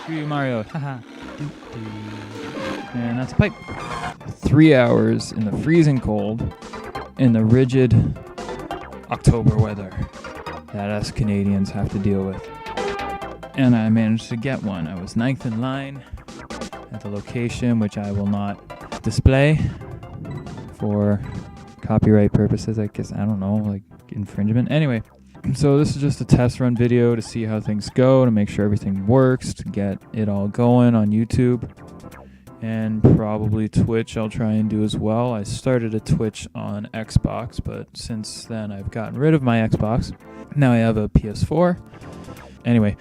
Screw you, Mario. Haha. And that's a pipe. 3 hours in the freezing cold in the rigid October weather that us Canadians have to deal with. And I managed to get one. I was ninth in line at the location, which I will not display for copyright purposes, I guess. I don't know, like infringement. Anyway, so this is just a test run video to see how things go, to make sure everything works, to get it all going on YouTube. And probably Twitch I'll try and do as well. I started a Twitch on Xbox, but since then I've gotten rid of my Xbox. Now I have a PS4. Anyway,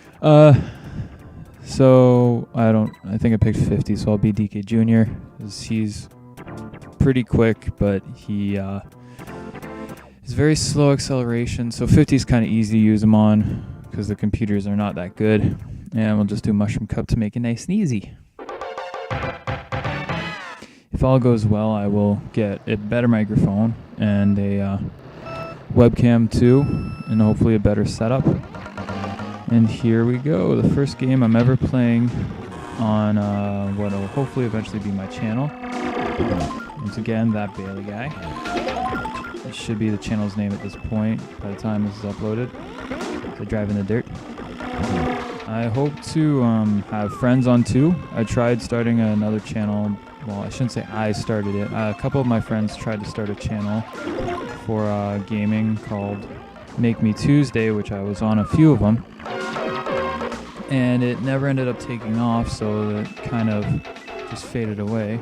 so I think I picked 50, so I'll be DK Jr. He's pretty quick, but he is very slow acceleration. So 50 is kind of easy to use him on because the computers are not that good. And we'll just do Mushroom Cup to make it nice and easy. If all goes well, I will get a better microphone and a webcam too, and hopefully a better setup. And here we go, the first game I'm ever playing on what will hopefully eventually be my channel. Once again, that Bailey guy. It should be the channel's name at this point by the time this is uploaded. So drive in the dirt. I hope to have friends on too. I tried starting another channel. Well, I shouldn't say I started it. A couple of my friends tried to start a channel for gaming called Make Me Tuesday, which I was on a few of them. And it never ended up taking off, so it kind of just faded away.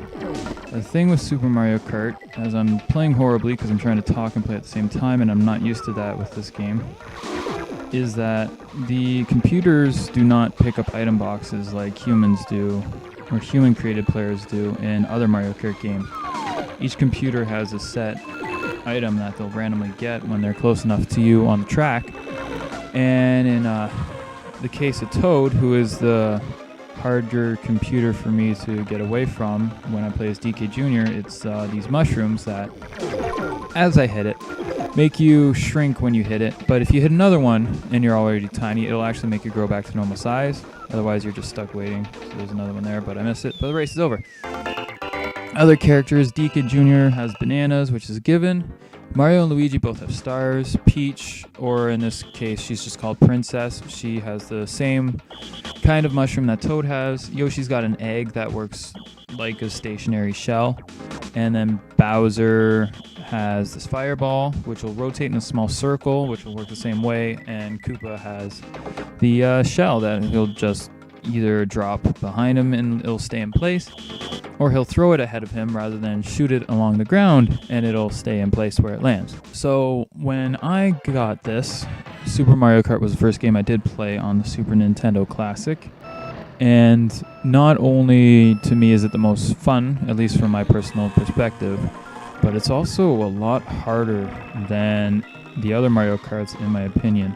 The thing with Super Mario Kart, as I'm playing horribly because I'm trying to talk and play at the same time, and I'm not used to that with this game, is that the computers do not pick up item boxes like humans do, or human-created players do in other Mario Kart games. Each computer has a set item that they'll randomly get when they're close enough to you on the track. And in the case of Toad, who is the harder computer for me to get away from when I play as DK Jr., it's these mushrooms that, as I hit it, make you shrink when you hit it. But if you hit another one and you're already tiny, it'll actually make you grow back to normal size. Otherwise, you're just stuck waiting. So there's another one there, but I missed it. But the race is over. Other characters, DK Jr. has bananas, which is a given. Mario and Luigi both have stars. Peach, or in this case, she's just called Princess. She has the same kind of mushroom that Toad has. Yoshi's got an egg that works like a stationary shell. And then Bowser has this fireball, which will rotate in a small circle, which will work the same way. And Koopa has the shell that he'll just either drop behind him and it'll stay in place, or he'll throw it ahead of him rather than shoot it along the ground and it'll stay in place where it lands. So when I got this, Super Mario Kart was the first game I did play on the Super Nintendo Classic. And not only to me is it the most fun, at least from my personal perspective, but it's also a lot harder than the other Mario Karts in my opinion.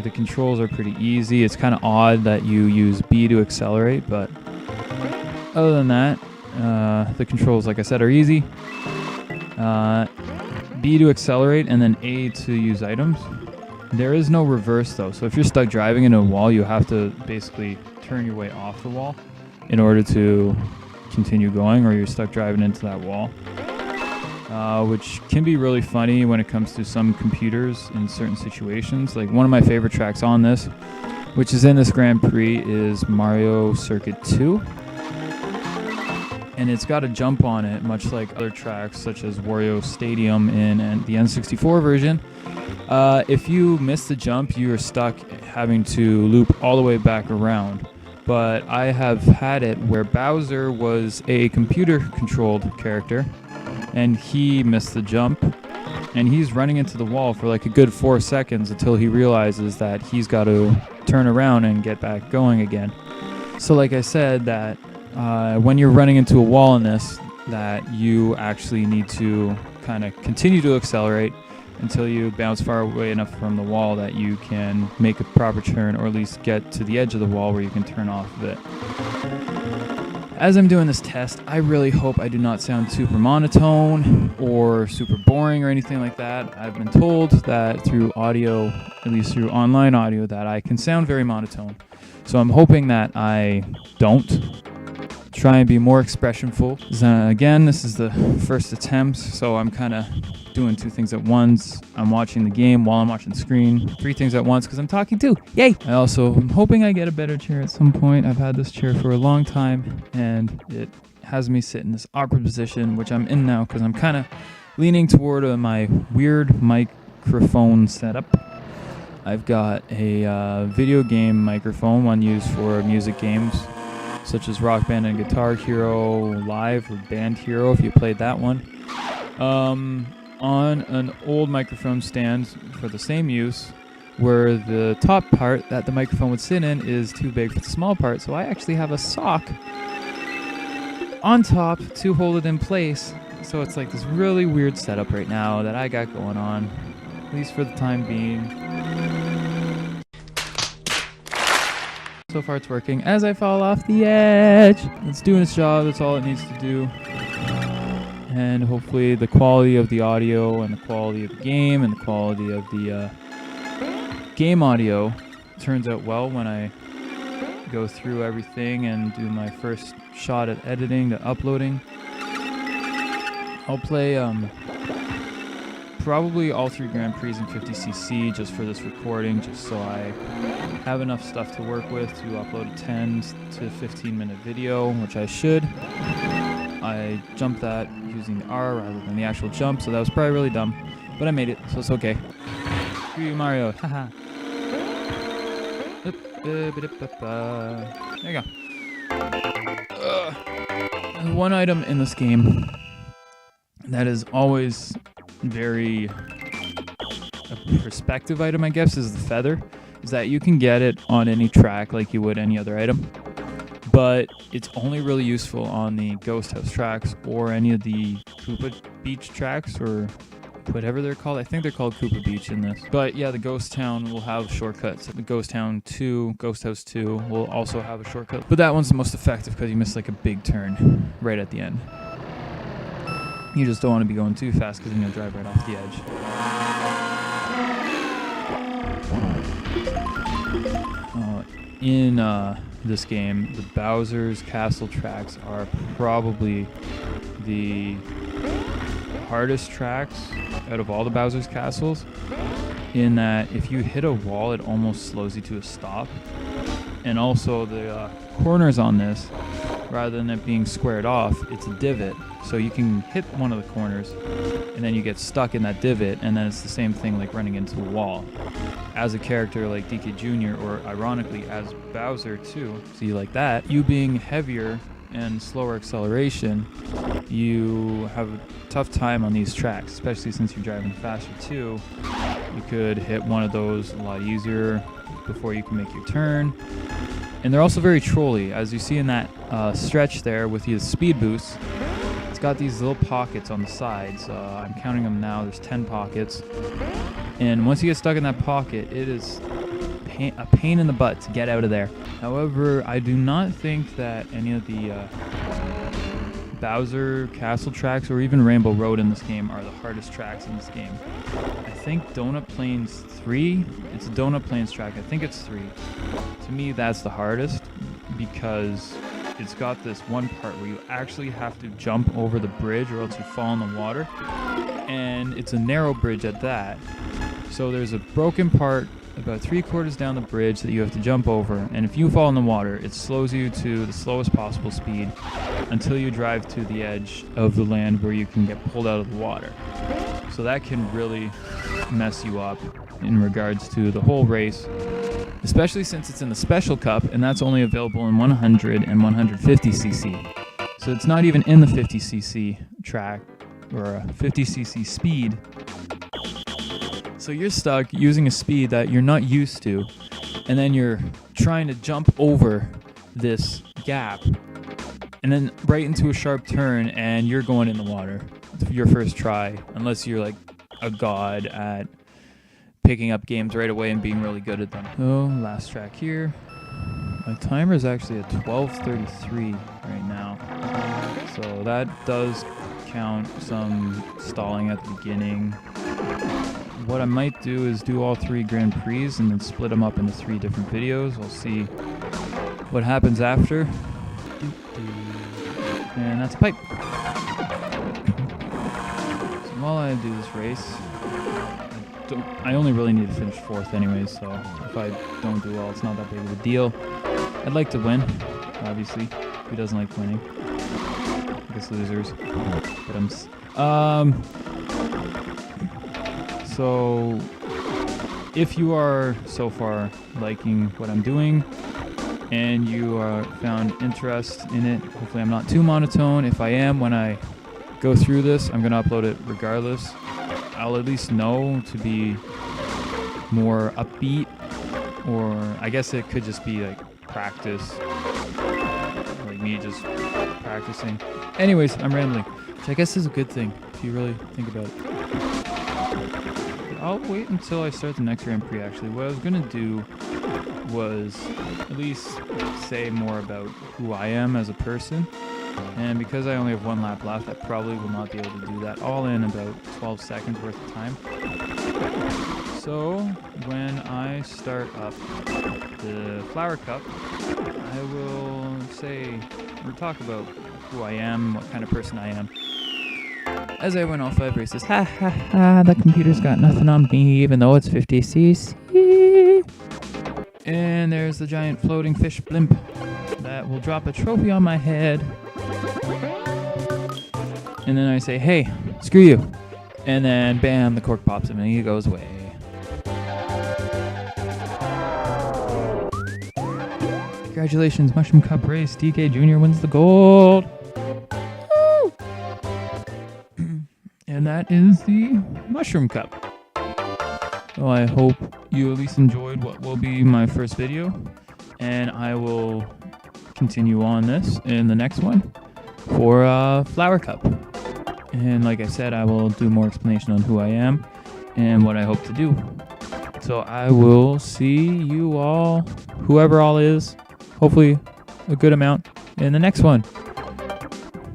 The controls are pretty easy. It's kind of odd that you use B to accelerate, but other than that, the controls, like I said, are easy. B to accelerate and then A to use items. There is no reverse though, so if you're stuck driving into a wall, you have to basically turn your way off the wall in order to continue going, or you're stuck driving into that wall. Which can be really funny when it comes to some computers in certain situations. Like one of my favorite tracks on this, which is in this Grand Prix, is Mario Circuit 2. And it's got a jump on it, much like other tracks such as Wario Stadium in the N64 version. If you miss the jump, you are stuck having to loop all the way back around. But I have had it where Bowser was a computer-controlled character, and he missed the jump, and he's running into the wall for like a good 4 seconds until he realizes that he's got to turn around and get back going again. So like I said, that when you're running into a wall in this, that you actually need to kind of continue to accelerate until you bounce far away enough from the wall that you can make a proper turn, or at least get to the edge of the wall where you can turn off of it. As I'm doing this test, I really hope I do not sound super monotone or super boring or anything like that. I've been told that through audio, at least through online audio, that I can sound very monotone. So I'm hoping that I don't. Try and be more expressionful. Again, this is the first attempt, so I'm kind of doing two things at once. I'm watching the game while I'm watching the screen. Three things at once because I'm talking too. Yay! I also am hoping I get a better chair at some point. I've had this chair for a long time, and it has me sit in this awkward position, which I'm in now because I'm kind of leaning toward my weird microphone setup. I've got a video game microphone, one used for music games, such as Rock Band and Guitar Hero Live or Band Hero, if you played that one. On an old microphone stand for the same use, where the top part that the microphone would sit in is too big for the small part, so I actually have a sock on top to hold it in place. So it's like this really weird setup right now that I got going on, at least for the time being. So far it's working as I fall off the edge. It's doing its job, that's all it needs to do. And hopefully the quality of the audio and the quality of the game and the quality of the game audio turns out well when I go through everything and do my first shot at editing to uploading. I'll play probably all 3 Grand Prix in 50cc just for this recording, just so I have enough stuff to work with to upload a 10 to 15 minute video, which I should. I jumped that using the R rather than the actual jump, so that was probably really dumb, but I made it, so it's okay. Screw you, Mario. Haha. There you go. One item in this game that is always very a perspective item, I guess, is the feather. Is that you can get it on any track like you would any other item, but it's only really useful on the Ghost House tracks or any of the Koopa Beach tracks or whatever they're called. I think they're called Koopa Beach in this. But yeah, the Ghost Town will have shortcuts. The Ghost Town 2, Ghost House 2 will also have a shortcut. But that one's the most effective because you miss like a big turn right at the end. You just don't want to be going too fast because you're going to drive right off the edge. In this game, the Bowser's Castle tracks are probably the hardest tracks out of all the Bowser's Castles, in that if you hit a wall, it almost slows you to a stop. And also the corners on this, rather than it being squared off, it's a divot. So you can hit one of the corners and then you get stuck in that divot, and then it's the same thing like running into a wall. As a character like DK Jr. or ironically as Bowser too, see like that, you being heavier and slower acceleration, you have a tough time on these tracks, especially since you're driving faster too. You could hit one of those a lot easier before you can make your turn. And they're also very trolly, as you see in that stretch there with the speed boost. It's got these little pockets on the sides. I'm counting them now. There's 10 pockets. And once you get stuck in that pocket, it is a pain in the butt to get out of there. However, I do not think that any of the Bowser Castle tracks or even Rainbow Road in this game are the hardest tracks in this game. I think Donut Plains 3, it's a Donut Plains track, I think it's 3. To me, that's the hardest because it's got this one part where you actually have to jump over the bridge or else you fall in the water. And it's a narrow bridge at that. So there's a broken part about 3/4 down the bridge that you have to jump over, and if you fall in the water, it slows you to the slowest possible speed until you drive to the edge of the land where you can get pulled out of the water. So that can really mess you up in regards to the whole race, especially since it's in the Special Cup, and that's only available in 100 and 150cc. So it's not even in the 50cc track or a 50cc speed. So you're stuck using a speed that you're not used to, and then you're trying to jump over this gap, and then right into a sharp turn, and you're going in the water. It's your first try, unless you're like a god at picking up games right away and being really good at them. So last track here. My timer is actually at 12:33 right now, so that does count some stalling at the beginning. What I might do is do all 3 Grand Prix and then split them up into 3 different videos. We'll see what happens after. And that's a pipe. So while I do this race, I only really need to finish 4th anyways, so if I don't do well, it's not that big of a deal. I'd like to win, obviously. Who doesn't like winning? I guess losers. But so if you are so far liking what I'm doing and you are found interest in it, hopefully I'm not too monotone. If I am, when I go through this, I'm going to upload it regardless. I'll at least know to be more upbeat, or I guess it could just be like practice, like me just practicing. Anyways, I'm rambling, which I guess is a good thing if you really think about it. I'll wait until I start the next Grand Prix actually. What I was going to do was at least say more about who I am as a person. And because I only have 1 lap left, I probably will not be able to do that all in about 12 seconds worth of time. So when I start up the Flower Cup, I will say or talk about who I am, what kind of person I am. As I win all 5 races, ha ha ha, the computer's got nothing on me even though it's 50cc. And there's the giant floating fish blimp that will drop a trophy on my head. And then I say, hey, screw you. And then bam, the cork pops and he goes away. Congratulations, Mushroom Cup race. DK Jr. wins the gold. Woo! And that is the Mushroom Cup. So I hope you at least enjoyed what will be my first video. And I will continue on this in the next one for Flower Cup. And like I said, I will do more explanation on who I am and what I hope to do. So I will see you all, whoever all is, hopefully a good amount, in the next one.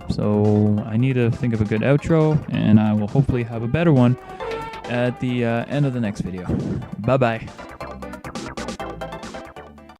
So I need to think of a good outro, and I will hopefully have a better one at the end of the next video. Bye-bye.